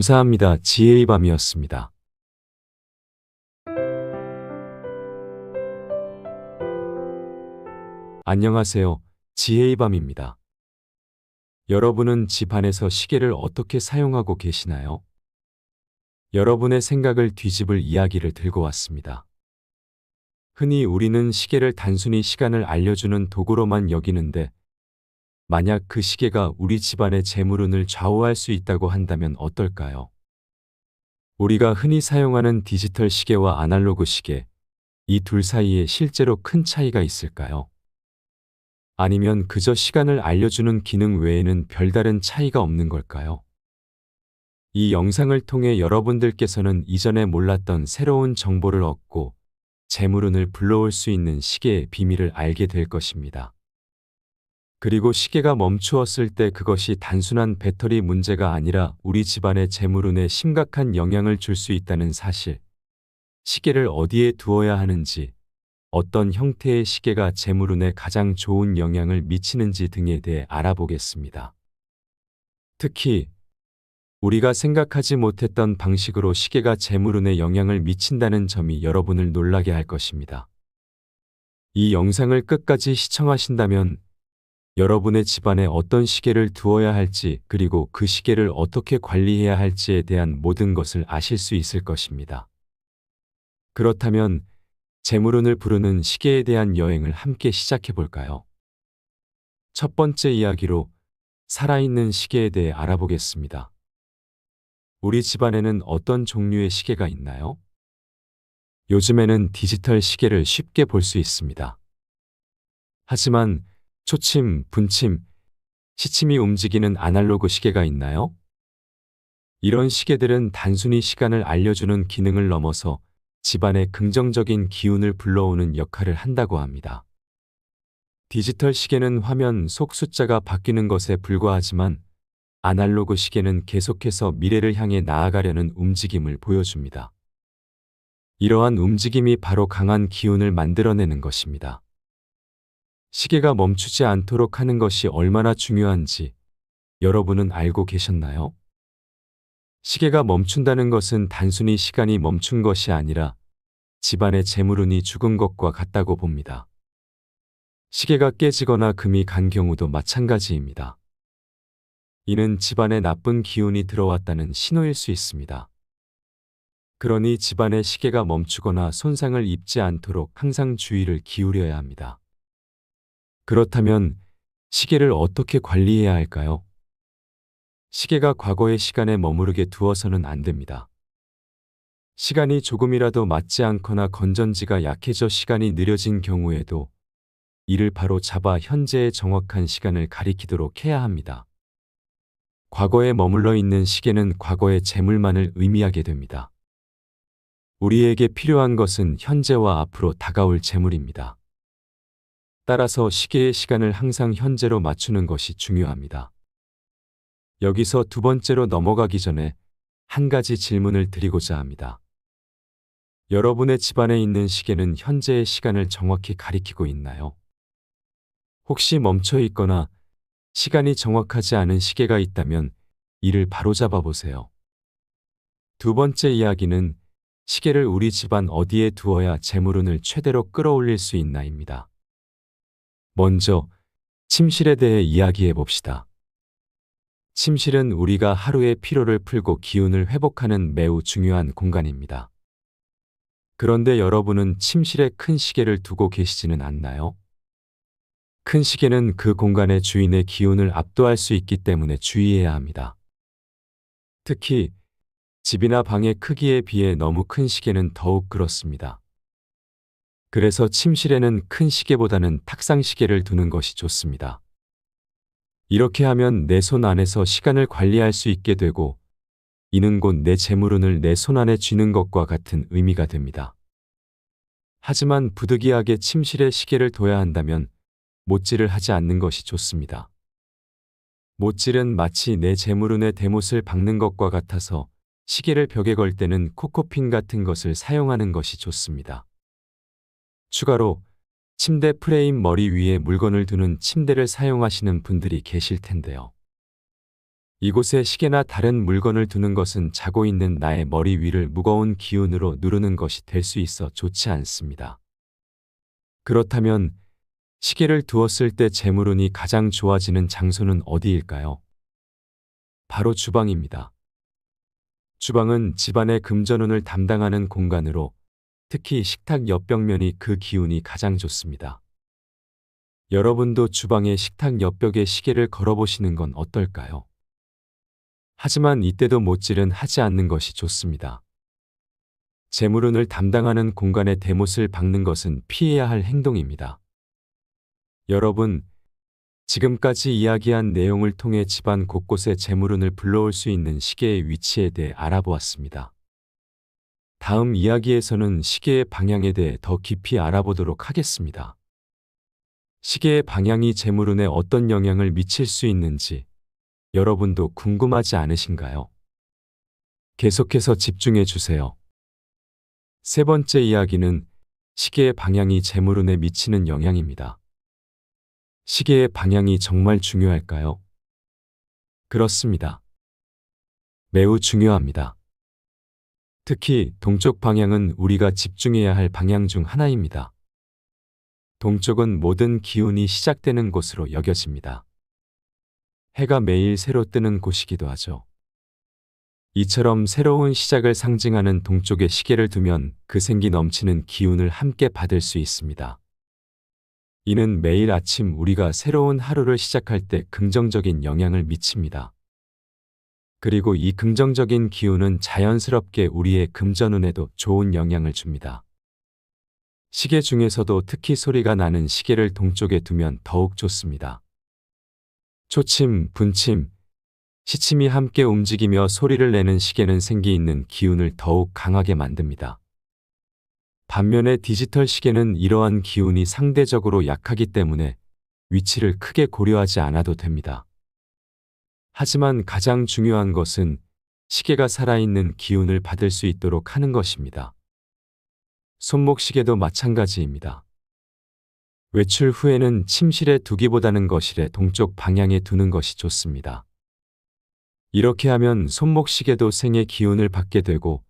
감사합니다. 지혜의 밤이었습니다. 안녕하세요. 지혜의 밤입니다. 여러분은 집 안에서 시계를 어떻게 사용하고 계시나요? 여러분의 생각을 뒤집을 이야기를 들고 왔습니다. 흔히 우리는 시계를 단순히 시간을 알려주는 도구로만 여기는데, 만약 그 시계가 우리 집안의 재물운을 좌우할 수 있다고 한다면 어떨까요? 우리가 흔히 사용하는 디지털 시계와 아날로그 시계, 이 둘 사이에 실제로 큰 차이가 있을까요? 아니면 그저 시간을 알려주는 기능 외에는 별다른 차이가 없는 걸까요? 이 영상을 통해 여러분들께서는 이전에 몰랐던 새로운 정보를 얻고 재물운을 불러올 수 있는 시계의 비밀을 알게 될 것입니다. 그리고 시계가 멈추었을 때 그것이 단순한 배터리 문제가 아니라 우리 집안의 재물운에 심각한 영향을 줄 수 있다는 사실, 시계를 어디에 두어야 하는지, 어떤 형태의 시계가 재물운에 가장 좋은 영향을 미치는지 등에 대해 알아보겠습니다. 특히 우리가 생각하지 못했던 방식으로 시계가 재물운에 영향을 미친다는 점이 여러분을 놀라게 할 것입니다. 이 영상을 끝까지 시청하신다면 여러분의 집안에 어떤 시계를 두어야 할지, 그리고 그 시계를 어떻게 관리해야 할지에 대한 모든 것을 아실 수 있을 것입니다. 그렇다면 재물운을 부르는 시계에 대한 여행을 함께 시작해 볼까요? 첫 번째 이야기로 살아있는 시계에 대해 알아보겠습니다. 우리 집안에는 어떤 종류의 시계가 있나요? 요즘에는 디지털 시계를 쉽게 볼 수 있습니다. 하지만 초침, 분침, 시침이 움직이는 아날로그 시계가 있나요? 이런 시계들은 단순히 시간을 알려주는 기능을 넘어서 집안에 긍정적인 기운을 불러오는 역할을 한다고 합니다. 디지털 시계는 화면 속 숫자가 바뀌는 것에 불과하지만 아날로그 시계는 계속해서 미래를 향해 나아가려는 움직임을 보여줍니다. 이러한 움직임이 바로 강한 기운을 만들어내는 것입니다. 시계가 멈추지 않도록 하는 것이 얼마나 중요한지 여러분은 알고 계셨나요? 시계가 멈춘다는 것은 단순히 시간이 멈춘 것이 아니라 집안의 재물운이 죽은 것과 같다고 봅니다. 시계가 깨지거나 금이 간 경우도 마찬가지입니다. 이는 집안에 나쁜 기운이 들어왔다는 신호일 수 있습니다. 그러니 집안의 시계가 멈추거나 손상을 입지 않도록 항상 주의를 기울여야 합니다. 그렇다면 시계를 어떻게 관리해야 할까요? 시계가 과거의 시간에 머무르게 두어서는 안 됩니다. 시간이 조금이라도 맞지 않거나 건전지가 약해져 시간이 느려진 경우에도 이를 바로 잡아 현재의 정확한 시간을 가리키도록 해야 합니다. 과거에 머물러 있는 시계는 과거의 재물만을 의미하게 됩니다. 우리에게 필요한 것은 현재와 앞으로 다가올 재물입니다. 따라서 시계의 시간을 항상 현재로 맞추는 것이 중요합니다. 여기서 두 번째로 넘어가기 전에 한 가지 질문을 드리고자 합니다. 여러분의 집안에 있는 시계는 현재의 시간을 정확히 가리키고 있나요? 혹시 멈춰 있거나 시간이 정확하지 않은 시계가 있다면 이를 바로잡아 보세요. 두 번째 이야기는 시계를 우리 집안 어디에 두어야 재물운을 최대로 끌어올릴 수 있나입니다. 먼저 침실에 대해 이야기해 봅시다. 침실은 우리가 하루의 피로를 풀고 기운을 회복하는 매우 중요한 공간입니다. 그런데 여러분은 침실에 큰 시계를 두고 계시지는 않나요? 큰 시계는 그 공간의 주인의 기운을 압도할 수 있기 때문에 주의해야 합니다. 특히 집이나 방의 크기에 비해 너무 큰 시계는 더욱 그렇습니다. 그래서 침실에는 큰 시계보다는 탁상 시계를 두는 것이 좋습니다. 이렇게 하면 내 손 안에서 시간을 관리할 수 있게 되고 이는 곧 내 재물운을 내 손 안에 쥐는 것과 같은 의미가 됩니다. 하지만 부득이하게 침실에 시계를 둬야 한다면 못질을 하지 않는 것이 좋습니다. 못질은 마치 내 재물운의 대못을 박는 것과 같아서 시계를 벽에 걸 때는 코코핀 같은 것을 사용하는 것이 좋습니다. 추가로 침대 프레임 머리 위에 물건을 두는 침대를 사용하시는 분들이 계실 텐데요. 이곳에 시계나 다른 물건을 두는 것은 자고 있는 나의 머리 위를 무거운 기운으로 누르는 것이 될 수 있어 좋지 않습니다. 그렇다면 시계를 두었을 때 재물운이 가장 좋아지는 장소는 어디일까요? 바로 주방입니다. 주방은 집안의 금전운을 담당하는 공간으로 특히 식탁 옆벽면이 그 기운이 가장 좋습니다. 여러분도 주방의 식탁 옆벽에 시계를 걸어보시는 건 어떨까요? 하지만 이때도 못질은 하지 않는 것이 좋습니다. 재물운을 담당하는 공간에 대못을 박는 것은 피해야 할 행동입니다. 여러분, 지금까지 이야기한 내용을 통해 집안 곳곳에 재물운을 불러올 수 있는 시계의 위치에 대해 알아보았습니다. 다음 이야기에서는 시계의 방향에 대해 더 깊이 알아보도록 하겠습니다. 시계의 방향이 재물운에 어떤 영향을 미칠 수 있는지 여러분도 궁금하지 않으신가요? 계속해서 집중해 주세요. 세 번째 이야기는 시계의 방향이 재물운에 미치는 영향입니다. 시계의 방향이 정말 중요할까요? 그렇습니다. 매우 중요합니다. 특히 동쪽 방향은 우리가 집중해야 할 방향 중 하나입니다. 동쪽은 모든 기운이 시작되는 곳으로 여겨집니다. 해가 매일 새로 뜨는 곳이기도 하죠. 이처럼 새로운 시작을 상징하는 동쪽에 시계를 두면 그 생기 넘치는 기운을 함께 받을 수 있습니다. 이는 매일 아침 우리가 새로운 하루를 시작할 때 긍정적인 영향을 미칩니다. 그리고 이 긍정적인 기운은 자연스럽게 우리의 금전운에도 좋은 영향을 줍니다. 시계 중에서도 특히 소리가 나는 시계를 동쪽에 두면 더욱 좋습니다. 초침, 분침, 시침이 함께 움직이며 소리를 내는 시계는 생기 있는 기운을 더욱 강하게 만듭니다. 반면에 디지털 시계는 이러한 기운이 상대적으로 약하기 때문에 위치를 크게 고려하지 않아도 됩니다. 하지만 가장 중요한 것은 시계가 살아있는 기운을 받을 수 있도록 하는 것입니다. 손목시계도 마찬가지입니다. 외출 후에는 침실에 두기보다는 거실의 동쪽 방향에 두는 것이 좋습니다. 이렇게 하면 손목시계도 생의 기운을 받게 되고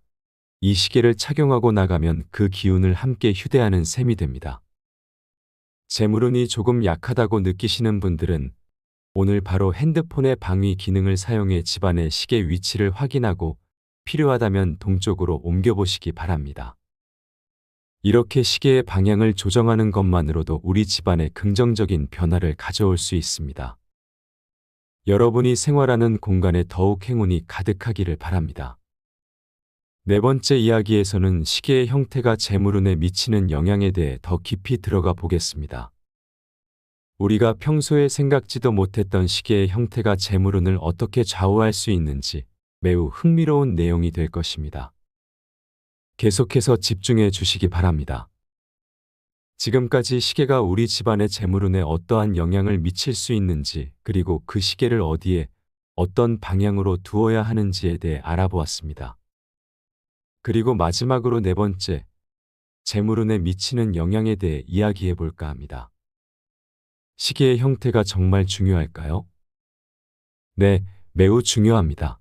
이 시계를 착용하고 나가면 그 기운을 함께 휴대하는 셈이 됩니다. 재물운이 조금 약하다고 느끼시는 분들은 오늘 바로 핸드폰의 방위 기능을 사용해 집안의 시계 위치를 확인하고 필요하다면 동쪽으로 옮겨보시기 바랍니다. 이렇게 시계의 방향을 조정하는 것만으로도 우리 집안에 긍정적인 변화를 가져올 수 있습니다. 여러분이 생활하는 공간에 더욱 행운이 가득하기를 바랍니다. 네 번째 이야기에서는 시계의 형태가 재물운에 미치는 영향에 대해 더 깊이 들어가 보겠습니다. 우리가 평소에 생각지도 못했던 시계의 형태가 재물운을 어떻게 좌우할 수 있는지 매우 흥미로운 내용이 될 것입니다. 계속해서 집중해 주시기 바랍니다. 지금까지 시계가 우리 집안의 재물운에 어떠한 영향을 미칠 수 있는지 그리고 그 시계를 어디에 어떤 방향으로 두어야 하는지에 대해 알아보았습니다. 그리고 마지막으로 네 번째, 재물운에 미치는 영향에 대해 이야기해 볼까 합니다. 시계의 형태가 정말 중요할까요? 네, 매우 중요합니다.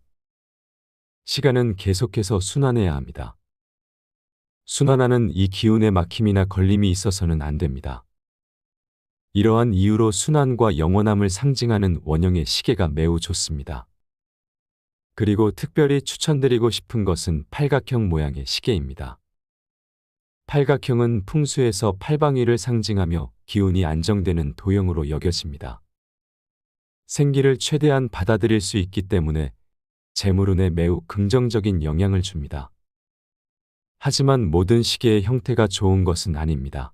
시간은 계속해서 순환해야 합니다. 순환하는 이 기운에 막힘이나 걸림이 있어서는 안 됩니다. 이러한 이유로 순환과 영원함을 상징하는 원형의 시계가 매우 좋습니다. 그리고 특별히 추천드리고 싶은 것은 팔각형 모양의 시계입니다. 팔각형은 풍수에서 팔방위를 상징하며 기운이 안정되는 도형으로 여겨집니다. 생기를 최대한 받아들일 수 있기 때문에 재물운에 매우 긍정적인 영향을 줍니다. 하지만 모든 시계의 형태가 좋은 것은 아닙니다.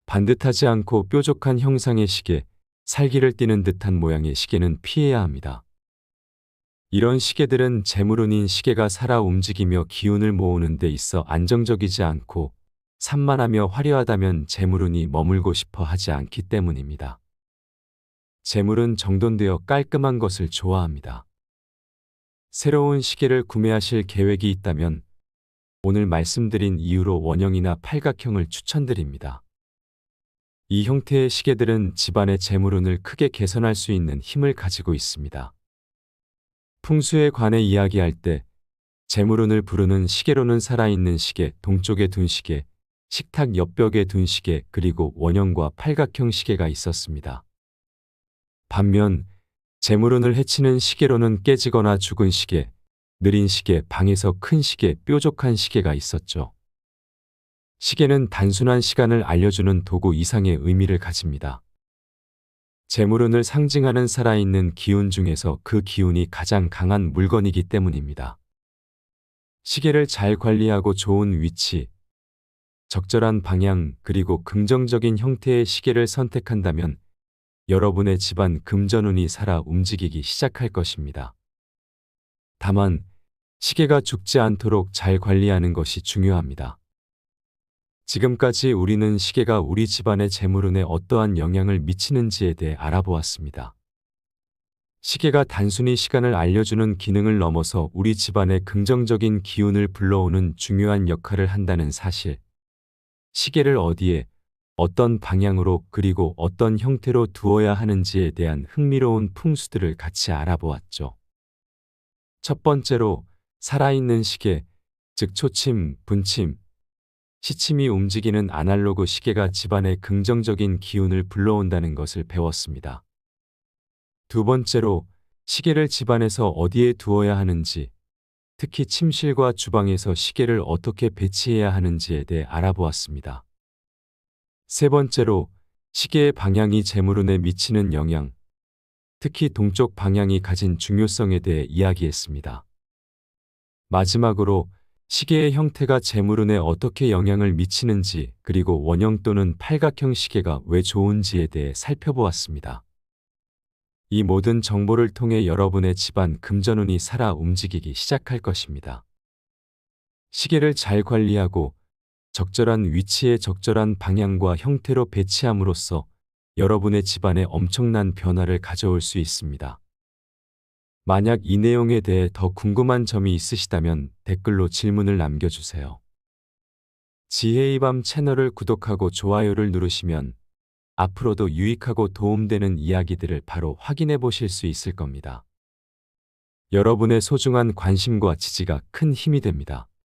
반듯하지 않고 뾰족한 형상의 시계, 살기를 띠는 듯한 모양의 시계는 피해야 합니다. 이런 시계들은 재물운인 시계가 살아 움직이며 기운을 모으는 데 있어 안정적이지 않고 산만하며 화려하다면 재물운이 머물고 싶어 하지 않기 때문입니다. 재물은 정돈되어 깔끔한 것을 좋아합니다. 새로운 시계를 구매하실 계획이 있다면 오늘 말씀드린 이유로 원형이나 팔각형을 추천드립니다. 이 형태의 시계들은 집안의 재물운을 크게 개선할 수 있는 힘을 가지고 있습니다. 풍수에 관해 이야기할 때 재물운을 부르는 시계로는 살아있는 시계, 동쪽에 둔 시계, 식탁 옆벽에 둔 시계, 그리고 원형과 팔각형 시계가 있었습니다. 반면 재물운을 해치는 시계로는 깨지거나 죽은 시계, 느린 시계, 방에서 큰 시계, 뾰족한 시계가 있었죠. 시계는 단순한 시간을 알려주는 도구 이상의 의미를 가집니다. 재물운을 상징하는 살아있는 기운 중에서 그 기운이 가장 강한 물건이기 때문입니다. 시계를 잘 관리하고 좋은 위치, 적절한 방향, 그리고 긍정적인 형태의 시계를 선택한다면 여러분의 집안 금전운이 살아 움직이기 시작할 것입니다. 다만 시계가 죽지 않도록 잘 관리하는 것이 중요합니다. 지금까지 우리는 시계가 우리 집안의 재물운에 어떠한 영향을 미치는지에 대해 알아보았습니다. 시계가 단순히 시간을 알려주는 기능을 넘어서 우리 집안의 긍정적인 기운을 불러오는 중요한 역할을 한다는 사실. 시계를 어디에, 어떤 방향으로 그리고 어떤 형태로 두어야 하는지에 대한 흥미로운 풍수들을 같이 알아보았죠. 첫 번째로 살아있는 시계, 즉 초침, 분침, 시침이 움직이는 아날로그 시계가 집안의 긍정적인 기운을 불러온다는 것을 배웠습니다. 두 번째로 시계를 집안에서 어디에 두어야 하는지, 특히 침실과 주방에서 시계를 어떻게 배치해야 하는지에 대해 알아보았습니다. 세 번째로 시계의 방향이 재물운에 미치는 영향, 특히 동쪽 방향이 가진 중요성에 대해 이야기했습니다. 마지막으로 시계의 형태가 재물운에 어떻게 영향을 미치는지, 그리고 원형 또는 팔각형 시계가 왜 좋은지에 대해 살펴보았습니다. 이 모든 정보를 통해 여러분의 집안 금전운이 살아 움직이기 시작할 것입니다. 시계를 잘 관리하고 적절한 위치에 적절한 방향과 형태로 배치함으로써 여러분의 집안에 엄청난 변화를 가져올 수 있습니다. 만약 이 내용에 대해 더 궁금한 점이 있으시다면 댓글로 질문을 남겨주세요. 지혜의 밤 채널을 구독하고 좋아요를 누르시면 앞으로도 유익하고 도움되는 이야기들을 바로 확인해 보실 수 있을 겁니다. 여러분의 소중한 관심과 지지가 큰 힘이 됩니다.